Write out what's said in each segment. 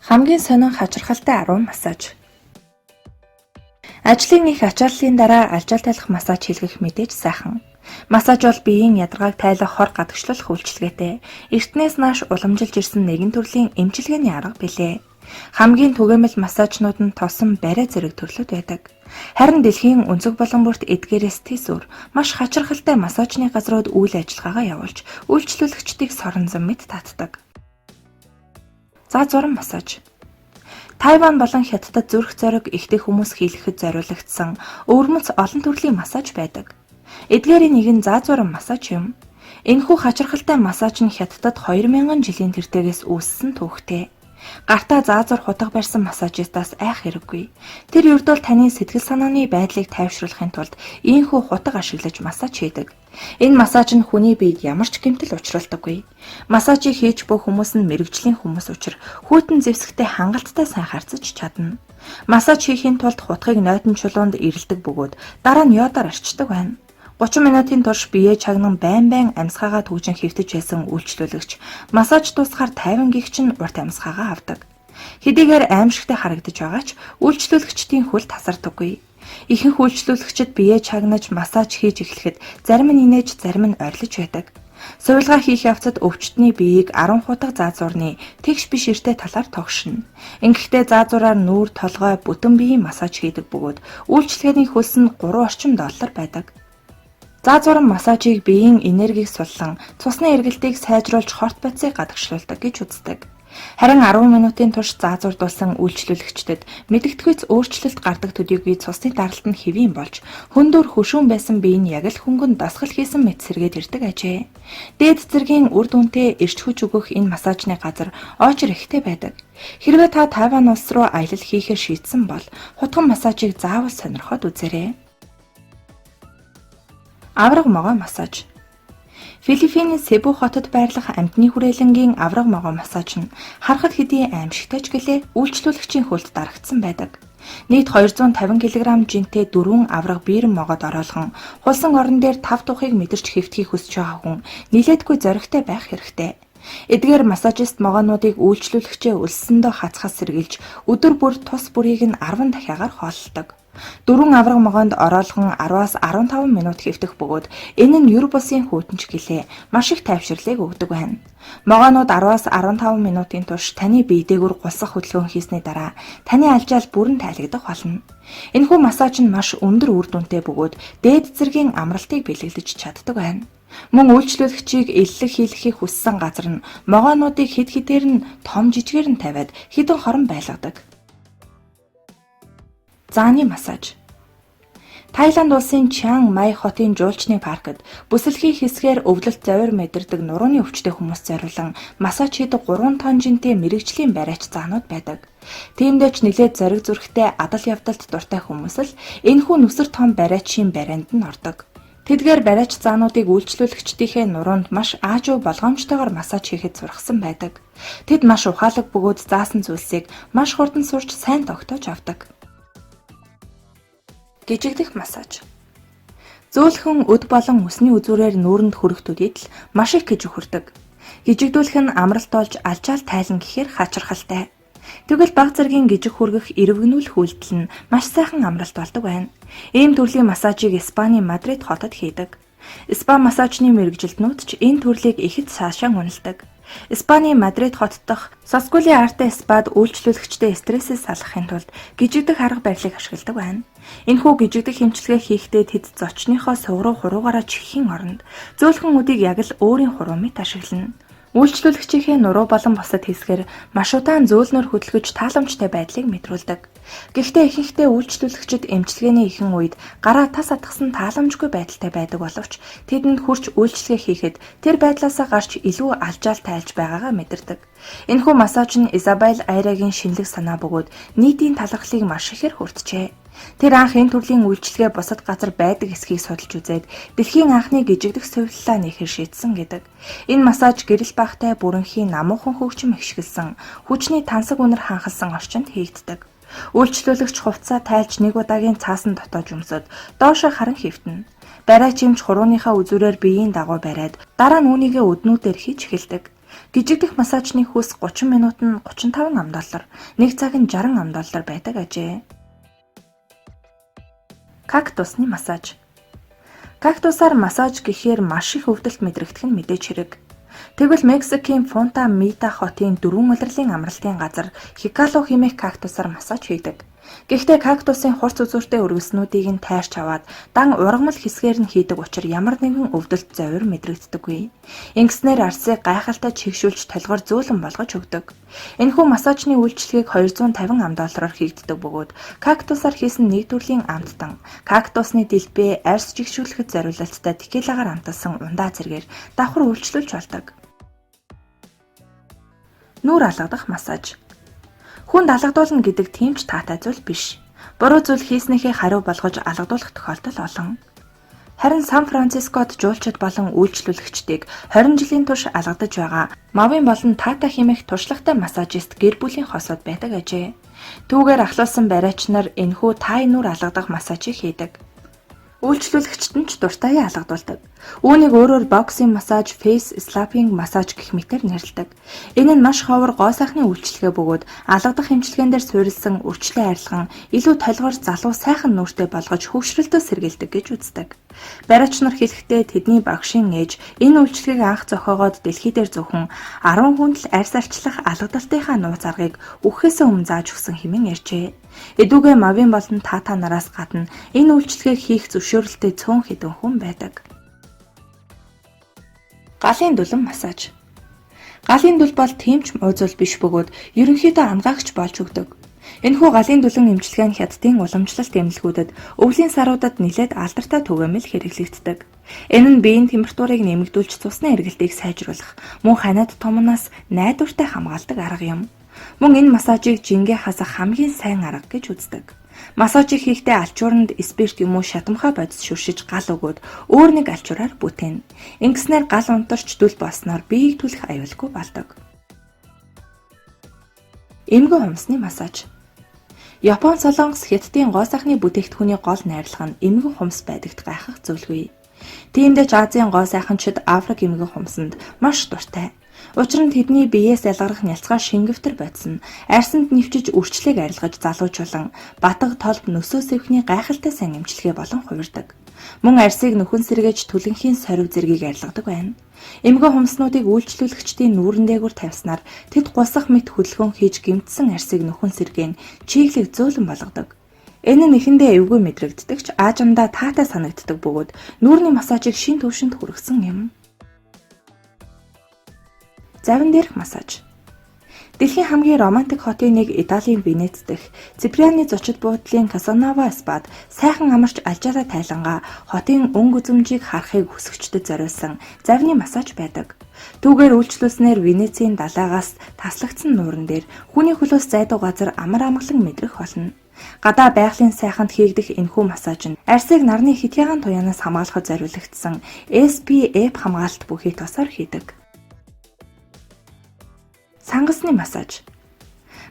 Хамгийн сонин хачирхалтай 10 массаж. Ажлын их ачааллын дараа алжаалтайлах массаж хийлгэх мэдээж сайхан. Массаж бол биеийн ядаргааг тайлах хор гадагшлуулах үйлчилгээтэй. Эртнээс нааш уламжилж ирсэн нэгэн төрлийн эмчилгээний арга билээ. Хамгийн түгээмэл массажнууд нь тосон бариа зэрэг төрлөд байдаг. Харин дэлхийн өнцөг болон бүрт эдгээрээс тийсүр маш хачирхалтай массажны газрууд үйл ажиллагаагаа явуулж үйлчлүүлэгчдийг соронзон мэт татдаг. Зуран массаж. Тайван болон Хятадд зүрх зориг ихтэй хүмүүс хийлгэхэд зориулагдсан өвөрмөц олон төрлийн массаж байдаг. Эдгээрийн нэг нь зуран массаж юм. Энэхүү хачирхалтай массаж нь Хятадд 2000 жилийн тэртегээс үүссэн түүхтэй. Гартаа заазуур хутга барьсан массажистаас айх хэрэггүй. Тэр ердөө таны сэтгэл санааны байдлыг тайвшруулахын тулд ийхүү хутга ашиглаж массаж хийдэг. Энэ массаж нь хүний биед ямар ч гэмтэл учруулдаггүй. Массажийг хийж буй хүмүүс нь мэрэгжлийн хүмүүс учраас хүйтэн зэвсэгтэй хангалттай сайн харьцаж чадна. Массаж хийхийн тулд хутгийг нойтон чулуунд ирэлдэг бөгөөд дараа нь йодоор арчдаг байна. 30 минутын турш биеэ чагнан байн амьсгаагаа түүжин хэвтэж байсан үйлчлүүлэгч массаж дуусахаар тайван гихч нь урт амьсгаагаа авдаг. Хэдийгээр аимшигтай харагдаж байгаа ч үйлчлүүлэгчдийн хөл тасардаггүй. Ихэнх үйлчлүүлэгчид биеэ чагнаж массаж хийж эхлэхэд зарим нь инээж зарим нь орилж байдаг. Сувилгаа хийх явцад өвчтний биеийг 10 хутга заазуурны тэгш биш эртээ талаар тогшино. Ингэхдээ заазуураар нүүр толгой бүтэн биеийн массаж хийдэг бөгөөд үйлчлэгээний хөлс нь 3 орчим доллар байдаг. Зуран массажийг биеийн энергийг суллан цусны эргэлтийг сайжруулж хорт бацыг гадагшлуулдаг гэж үздэг. Харин 10 минутын турш заазуурдуулсан үйлчлүүлэгчдэд мэдэгдэхүйц өөрчлөлт гардаг төдийгүй цусны даралт нь хэвийн болж хөндөр хөшүүн байсан бие нь яг л хөнгөн дасгал хийсэн мэт сэргээд ирдэг ажээ. Дээд зэргийн үр дүнтэй эрч хүч өгөх энэ массажны газар очир ихтэй байдаг. Хэрвээ та Тайван улс руу аялал хийхээр шийдсэн бол хутган массажийг заавал сонирхоод үзээрэй. Авраг могой массаж. Филиппиний Себу хотод байрлах амьтны хүрээлэнгийн авраг могой массаж нь харахад хэдий аимшигтай ч гэлээ үйлчлүүлэгчийн хөлд дарагдсан байдаг. Нийт 250 кг жинтэй 4 авраг биерэн могоод оруулган хулсан орон дээр 5 тухыг мэдэрч хэвтхийг хүсэж байгаа хүн нилээдгүй зоригтой байх хэрэгтэй. Эдгээр массажист могоонуудыг үйлчлүүлэгчээ өлсөндөө хацхаас сэргийлж өдөр бүр тус бүрийг нь 10 дахиагаар хооллдог. 4 авраг могоонд ороолгон 10-аас 15 минут хэвтэх бөгөөд энэ нь юр бусын хүйтэнч гэлээ маш их тайвширлыг өгдөг байна. Могоонууд 10-аас 15 минутын турш таны бие дээгүүр гулсах хөдөлгөөн хийсний дараа таны алжаал бүрэн тайлагдах болно. Энэхүү массаж нь маш өндөр үр дүнтэй бөгөөд дээд зэргийн амралтыг бэлэглэж чаддаг байна. Мөн үйлчлүүлэгчийг эллэг хийлгэхийг хүссэн газар нь могоонуудыг хэд хэдээр нь том жижигээр нь тавиад хідэн хорон байлгадаг. Зааны массаж. Тайланд улсын Чиан Май хотын жуулчны паркт бүсэлхий хэсгээр өвлөлт завир мэдэрдэг нурууны өвчтэй хүмүүс зориулан массаж хийдэг 3 тонн жинтэй мэрэгжлийн бариач заанууд байдаг. Тиймдээ ч нэлээд зориг зүрхтэй адал явдалд дуртай хүмүүс л энэхүү нүсэр том бариачийн барианд нь ордог. Тэдгээр бариач заануудыг үйлчлүүлэгчдийнхээ нуруунд маш аажуу болгоомжтойгоор массаж хийхэд сургасан байдаг. Тэд маш ухаалаг бөгөөд заасан зүйлсийг маш хурдан сурч сайн тогтоож авдаг. Гжигдэх массаж. Зөөлхөн өд болон өсний үзүүрээр нүүрэнд хүрэхтүүдэд л маш их гэж хүрдэг. Гжигдүүлэх нь амралт болж алжаал тайлан гэхээр хачирхалтай. Тэгвэл баг зэргийн гжиг хүргэх эрвгэнүүлэх үйлдэл нь маш сайхан амралт болдог байна. Ийм төрлийн массажийг Испаний Мадрид хотод хийдэг. Спа массажны мэрэгжилтнүүд ч энэ төрлийг ихэд цаашаа үнэлдэг. Испаний Мадрид хот дахь Соскули Арте спад үйлчлүүлэгчдээ стрессээс салахын тулд гжигдэх арга барилыг ашигладаг байна. Энэхүү гжигдэх эмчилгээ хийхдээ тэд зочныхоо суг руу хуруугаараа чиххийн оронд зөөлхөн өдийг яг л өөрийн хуруу мэт ашиглана. Үйлчлүүлэгчийнхээ нуруу болон бусад хэсгээр маш удаан зөөлнөр хөдөлгөж тааламжтай байдлыг мэдрүүлдэг. Гэхдээ ихэнхдээ үйлчлүүлэгчид эмчилгээний ихэнх үед гараа тас атгсан тааламжгүй байдалтай байдаг боловч тэдэнд хүрч үйлчлэгээ хийхэд тэр байдлаасаа гарч илүү алжаал тайлж байгаагаа мэдэрдэг. Энэхүү массаж нь Изабель Айрагийн шинэлэг санаа бөгөөд нийтийн талархлыг маш ихээр хүртжээ. Тэр анх энэ төрлийн үйлчлэгээ бусад газар байдаг эсхийг судалж үзээд дэлхийн анхны гжигдэх сувиллаа нээхээр шийдсэн гэдэг. Энэ массаж гэрэл багтай бүрэнхийн намуухан хөгжим ихшгэлсэн хүчний тансаг үнэр ханхалсан орчинд хийгддэг. Үйлчлүүлэгч хувцас тайлж нэг удаагийн цаасан дотоож өмсөд доошоо харан хэвтэнэ. Бариач эмч хурууныхаа үзүүрээр биеийн дагуу бариад дараа нь үүнийгээ өднүүдээр хийж эхэлдэг. Гжигдэх массажны хүүс 30 минут нь $35, 1 цаг нь $60 байдаг ажээ. Кактусны массаж. Кактусаар массаж гэхээр маш их өвдөлт мэдрэгдэх нь мэдээж хэрэг. Тэгвэл Мексикийн Пунта Мита хотын 4 улирлын амралтын газар Хикало хэмээх кактусаар массаж хийдэг. Гэхдээ кактусын хурц үзүүртэй өргөснүүдийг нь тайрч аваад дан ургамал хэсгээр нь хийдэг учраас ямар нэгэн өвдөлт зовир мэдрэгддэггүй. Ингэснээр арсыг гайхалтай чигшүүлж толгоор зөөлөн болгож өгдөг. Энэхүү массажны үйлчилгээг $250 хийгддэг бөгөөд кактусаар хийсэн нэг төрлийн амттан, кактусны дэлбээ арс чигшүүлэхэд зориулалттай текилагаар амталсан ундаа зэргээр давхар үйлчлүүлж болдог. Нүур алгадах массаж. Хүнд алгадуулна гэдэг тийм ч таатай зүйл биш. Буруу зүйл хийснийхээ хариу болгож алгадуулах тохиолдол олон. Харин Сан Францискод жуулчид болон үйлчлүүлэгчдийг 20 жилийн турш алгадаж байгаа Мавин болон Тата хэмээх туршлагатай массажист гэр бүлийн хосууд байдаг ажээ. Түүгээр ахлуулсан бариач нар энэхүү тай нүур алгадах массажийг хийдэг. Үйлчлүүлэгчид нь ч дуртай алгадуулдаг. Үүнийг өөрөөр боксинг массаж, фейс слапинг массаж гэх мэтээр нэрлэдэг. Энэ нь маш ховор гоо сайхны үйлчилгээ бөгөөд алгадах эмчилгээн дээр суурилсан үрчлээ арилган илүү толгоор залуу сайхан нүртэй болгож хөвгшрөлтөө сэргийлдэг гэж үздэг. Бариач нар хэлэхдээ тэдний багшийн ээж энэ үйлчилгээг анх зохиогоод дэлхий дээр зөвхөн 10 хүнд л арьс арчлах алгадалтынхаа нууц аргыг өгөхөөс өмнө зааж өгсөн хэмээн ярьжээ. Эдүгээ Мавин болон Тата нараас гадна энэ үйлчилгээг хийх зөвшөөрөлтэй цөөн хэдэн хүн байдаг. Галын дүлэн массаж. Галын дүл бол тийм ч муу зүйл биш бөгөөд ерөнхийдөө ангаагч болж өгдөг. Энэхүү галын дүлэн эмчилгээ нь хятадын уламжлалт эмнэлгүүдэд өвлийн саруудад нэлээд алдартай түгээмэл хэрэглэгддэг. Энэ нь биеийн температурыг нэмэгдүүлж цусны эргэлтийг сайжруулах, мөн ханиад томноос найдвартай хамгаалдаг арга юм. Мөн энэ массажийг жингээ хасах хамгийн сайн арга гэж үздэг. Массажийг хийхдээ алчууранд спирт юм уу шатамхай бодис шүршиж гал өгөөд өөр нэг алчуураар бүтээн. Ингэснээр гал унтарч дүл болсноор биеийг түлэх аюулгүй болдог. Эмгэн хумсны массаж. Япон, Солонгос, Хятадын гоо сайхны бүтээгдэхүүний гол найрлага нь эмгэн хумс байдагт гайхах зүйлгүй. Тиймдээ ч Азийн гоо сайханчид Африк эмгэн хумсанд маш дуртай. Учир нь тэдний биеэс ялгарах нялцгай шингэвтер бодсон, арьсанд нэвчиж үрчлийг арилгаж залуучулан батга толб нөсөө сэвхний гайхалтай сайн эмчилгээ болон хувирдаг. Мөн арьсыг нөхөн сэргээж түлэнхийн сорив зэргийг арилгадаг байна. Эмгэн хумснуудыг үйлчлүүлэгчдийн нүүрэн дээгүүр тавьснаар тэд гусах мэт хөдөлгөөн хийж гэмтсэн арьсыг нөхөн сэргээн чиглэг зөөлөн болгодог. Энэ нь эхэндээ эвгүй мэдрэгддэг ч аажмдаа таатай санагддаг бөгөөд нүүрний массажийг шин төвшөнд хүргэсэн юм. Завин дээрх массаж. Дэлхийн хамгийн романтик хотын нэг Италийн Венец дэх Циприаны зочид буудлын Касанова спад сайхан амарч алжаараа тайлангаа хотын өнгө үзмжийг харахыг хүсэгчдэд зориулсан завны массаж байдаг. Түүгээр үйлчлүүлснээр Венецийн далайгаас таслагдсан нууран дээр хүний хөлөөс зайдуу газар амар амгалан мэдрэх болно. Гадаа байгалийн сайханд хийгдэх энэхүү массаж нь арьсыг нарны хитягаан туяанаас хамгаалахад зориулагдсан SPF хамгаалалт бүхий тосоор хийдэг. Сангасны массаж.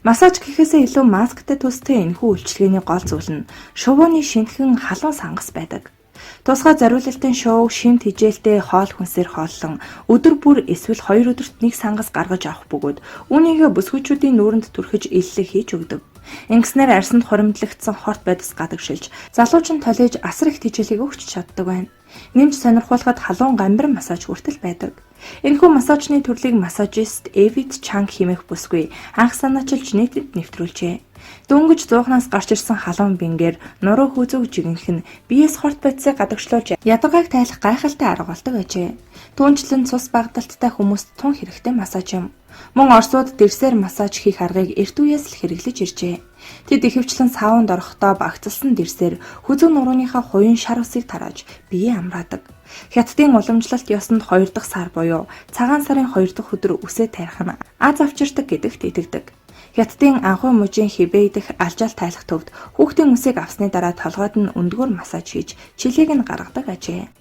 Массаж гэхээсээ илүү масктай төстэй энэхүү үйлчилгээний гол зүйл нь шувууны шинэхэн халуун сангас байдаг. Тусгай зориулалтын шоу шимт хижээлтэй хоол хүнсээр хооллон өдөр бүр эсвэл 2 өдөрт нэг сангас гаргаж авах бөгөөд үүнийгээ бүсгүйчүүдийн нүүрэнд түрхэж иллэг хийж өгдөг. Ингэснээр арьсанд хуримтлагдсан хорт бодис гадагшилж, залуучин толиж асар их тижээлийг өгч чаддаг байна. Нэмж сонирхуулахад халуун гамбар массаж хүртэл байдаг. Энэхүү массажны төрлийг массажист Эвид Чанг хэмээх бүсгүй анх санаачилж нийтэд нэвтрүүлжээ. Дөнгөж 100-наас гарч ирсэн халуун бингээр нуруу хүүзөг жигнэх нь биеэс хорт бодисыг гадагшлуулж ядгааг тайлах гайхалтай арга болдог ажээ. Түүнчлэн цус багдалттай хүмүүст тун хэрэгтэй массаж юм. Мөн орсууд дэрсээр массаж хийх аргыг эрт үеэс л хэрэглэж иржээ. Тэд ихэвчлэн саунд орохдоо багцлсан дэрсээр хүзүү нурууныхаа хуйн шар усыг тарааж бие амраадаг. Хятадын уламжлалт ёсонд 2 дахь сар буюу цагаан сарын 2 дахь өдөр үсээ тарих нь аз авчирдаг гэдэгт итгэдэг. Хятадын анхуй мужийн Хибэй дэх алжаал тайлах төвд хүүхдийн үсийг авсны дараа толгойд нь өндгөр массаж хийж чилээг нь гаргадаг ажээ.